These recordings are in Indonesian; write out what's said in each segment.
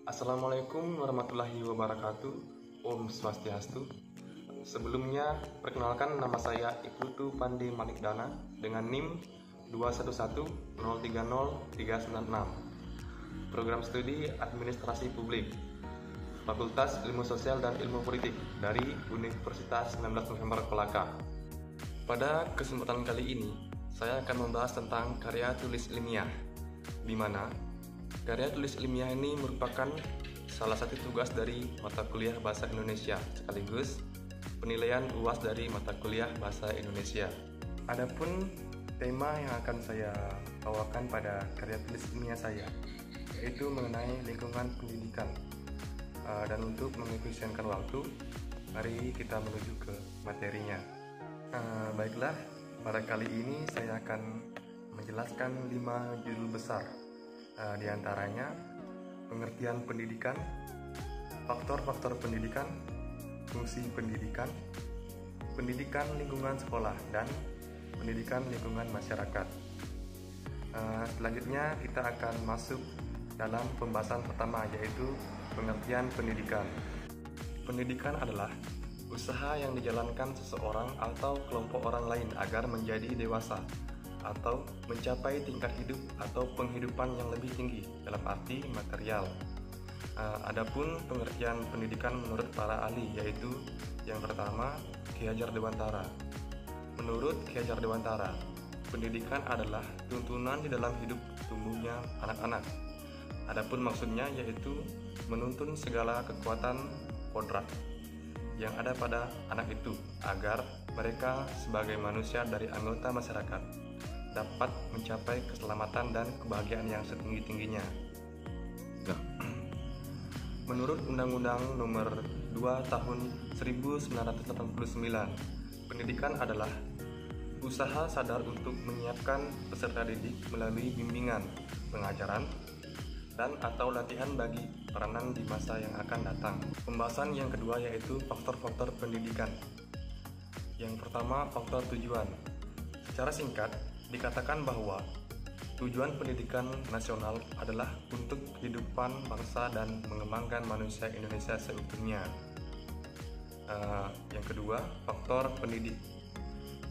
Assalamualaikum warahmatullahi wabarakatuh. Om Swastiastu. Sebelumnya, perkenalkan nama saya Iputu Pandi Manikdana dengan NIM 211030396. Program Studi Administrasi Publik, Fakultas Ilmu Sosial dan Ilmu Politik dari Universitas 19 November Kolaka. Pada kesempatan kali ini, saya akan membahas tentang karya tulis ilmiah, di mana karya tulis ilmiah ini merupakan salah satu tugas dari mata kuliah Bahasa Indonesia sekaligus penilaian UAS dari mata kuliah Bahasa Indonesia. Adapun tema yang akan saya bawakan pada karya tulis ilmiah saya yaitu mengenai lingkungan pendidikan. Dan untuk mengefisienkan waktu, mari kita menuju ke materinya. Baiklah, pada kali ini saya akan menjelaskan 5 judul besar. Di antaranya pengertian pendidikan, faktor-faktor pendidikan, fungsi pendidikan, pendidikan lingkungan sekolah, dan pendidikan lingkungan masyarakat. Selanjutnya kita akan masuk dalam pembahasan pertama, yaitu pengertian pendidikan. Pendidikan adalah usaha yang dijalankan seseorang atau kelompok orang lain agar menjadi dewasa atau mencapai tingkat hidup atau penghidupan yang lebih tinggi dalam arti material. Adapun pengertian pendidikan menurut para ahli, yaitu yang pertama Ki Hajar Dewantara. Menurut Ki Hajar Dewantara, pendidikan adalah tuntunan di dalam hidup tumbuhnya anak-anak. Adapun maksudnya yaitu menuntun segala kekuatan kodrat yang ada pada anak itu agar mereka sebagai manusia dari anggota masyarakat dapat mencapai keselamatan dan kebahagiaan yang setinggi-tingginya. Menurut Undang-Undang Nomor 2 Tahun 1989, pendidikan adalah usaha sadar untuk menyiapkan peserta didik melalui bimbingan, pengajaran, dan atau latihan bagi peranan di masa yang akan datang. Pembahasan yang kedua yaitu faktor-faktor pendidikan. Yang pertama, faktor tujuan. Secara singkat, dikatakan bahwa tujuan pendidikan nasional adalah untuk kehidupan bangsa dan mengembangkan manusia Indonesia seutuhnya. Yang kedua, faktor pendidik.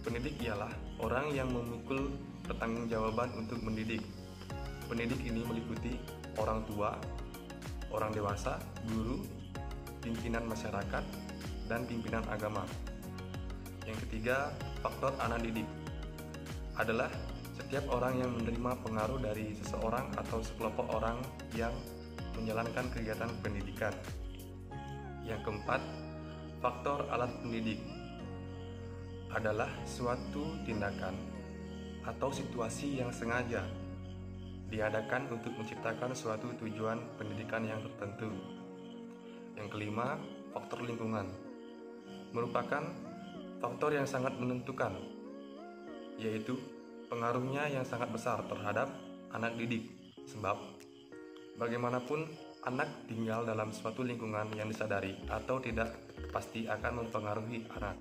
Pendidik ialah orang yang memikul pertanggungjawaban untuk mendidik. Pendidik ini meliputi orang tua, orang dewasa, guru, pimpinan masyarakat, dan pimpinan agama. Yang ketiga, faktor anak didik adalah setiap orang yang menerima pengaruh dari seseorang atau sekelompok orang yang menjalankan kegiatan pendidikan. Yang keempat, faktor alat pendidik adalah suatu tindakan atau situasi yang sengaja diadakan untuk menciptakan suatu tujuan pendidikan yang tertentu. Yang kelima, faktor lingkungan merupakan faktor yang sangat menentukan, yaitu pengaruhnya yang sangat besar terhadap anak didik, sebab bagaimanapun anak tinggal dalam suatu lingkungan yang disadari atau tidak pasti akan mempengaruhi anak.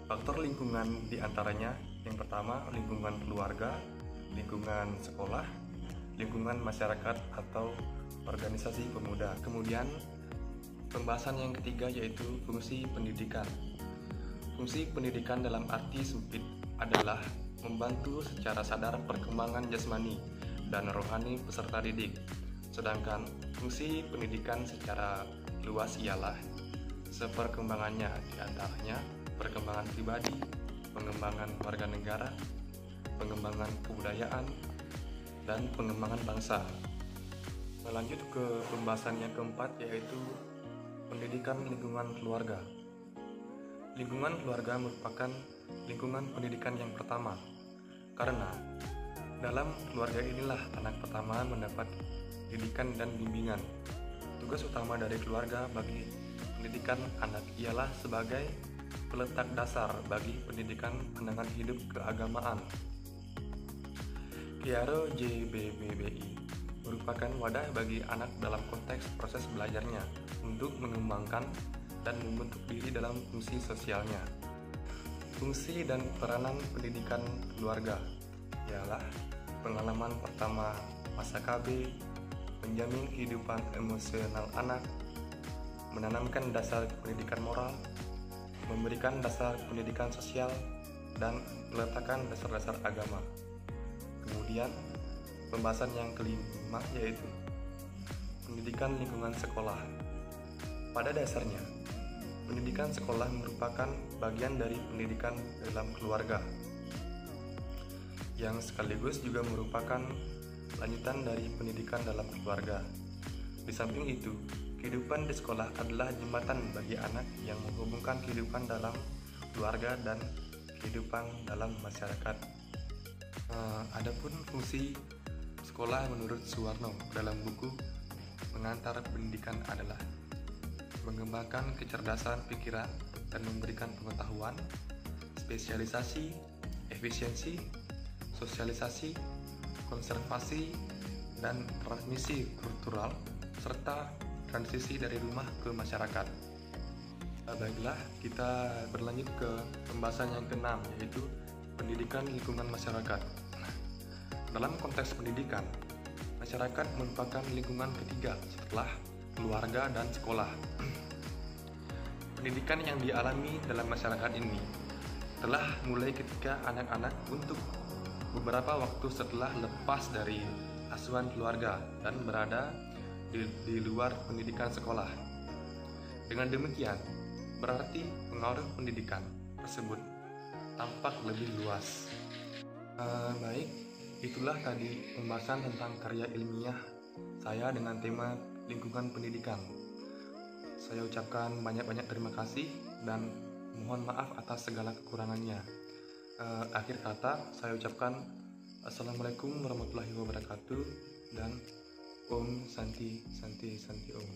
Faktor lingkungan diantaranya yang pertama lingkungan keluarga, lingkungan sekolah, lingkungan masyarakat atau organisasi pemuda. Kemudian pembahasan yang ketiga yaitu fungsi pendidikan. Fungsi pendidikan dalam arti sempit adalah membantu secara sadar perkembangan jasmani dan rohani peserta didik. Sedangkan fungsi pendidikan secara luas ialah seperkembangannya, diantaranya perkembangan pribadi, pengembangan warga negara, pengembangan kebudayaan, dan pengembangan bangsa. Lanjut ke pembahasan yang keempat yaitu pendidikan lingkungan keluarga. Lingkungan keluarga merupakan lingkungan pendidikan yang pertama, karena dalam keluarga inilah anak pertama mendapat didikan dan bimbingan. Tugas utama dari keluarga bagi pendidikan anak ialah sebagai peletak dasar bagi pendidikan pandangan hidup keagamaan. Kiaro JBBBI merupakan wadah bagi anak dalam konteks proses belajarnya untuk mengembangkan dan membentuk diri dalam fungsi sosialnya. Fungsi dan peranan pendidikan keluarga ialah pengalaman pertama masa KB, menjamin kehidupan emosional anak, menanamkan dasar pendidikan moral, memberikan dasar pendidikan sosial, dan meletakkan dasar-dasar agama. Kemudian, pembahasan yang kelima yaitu pendidikan lingkungan sekolah. Pada dasarnya, pendidikan sekolah merupakan bagian dari pendidikan dalam keluarga, yang sekaligus juga merupakan lanjutan dari pendidikan dalam keluarga. Di samping itu, kehidupan di sekolah adalah jembatan bagi anak yang menghubungkan kehidupan dalam keluarga dan kehidupan dalam masyarakat. Adapun fungsi sekolah menurut Suwarno dalam buku Pengantar Pendidikan adalah mengembangkan kecerdasan pikiran dan memberikan pengetahuan, spesialisasi, efisiensi, sosialisasi, konservasi, dan transmisi kultural, serta transisi dari rumah ke masyarakat. Baiklah, kita berlanjut ke pembahasan yang keenam, yaitu pendidikan lingkungan masyarakat. Dalam konteks pendidikan, masyarakat merupakan lingkungan ketiga setelah keluarga dan sekolah. Pendidikan yang dialami dalam masyarakat ini telah mulai ketika anak-anak untuk beberapa waktu setelah lepas dari asuhan keluarga dan berada di luar pendidikan sekolah. Dengan demikian, berarti pengaruh pendidikan tersebut tampak lebih luas. Baik, itulah tadi pembahasan tentang karya ilmiah saya dengan tema lingkungan pendidikan. Saya ucapkan banyak-banyak terima kasih dan mohon maaf atas segala kekurangannya. Akhir kata, saya ucapkan Assalamualaikum warahmatullahi wabarakatuh dan Om Santi Santi Santi Om.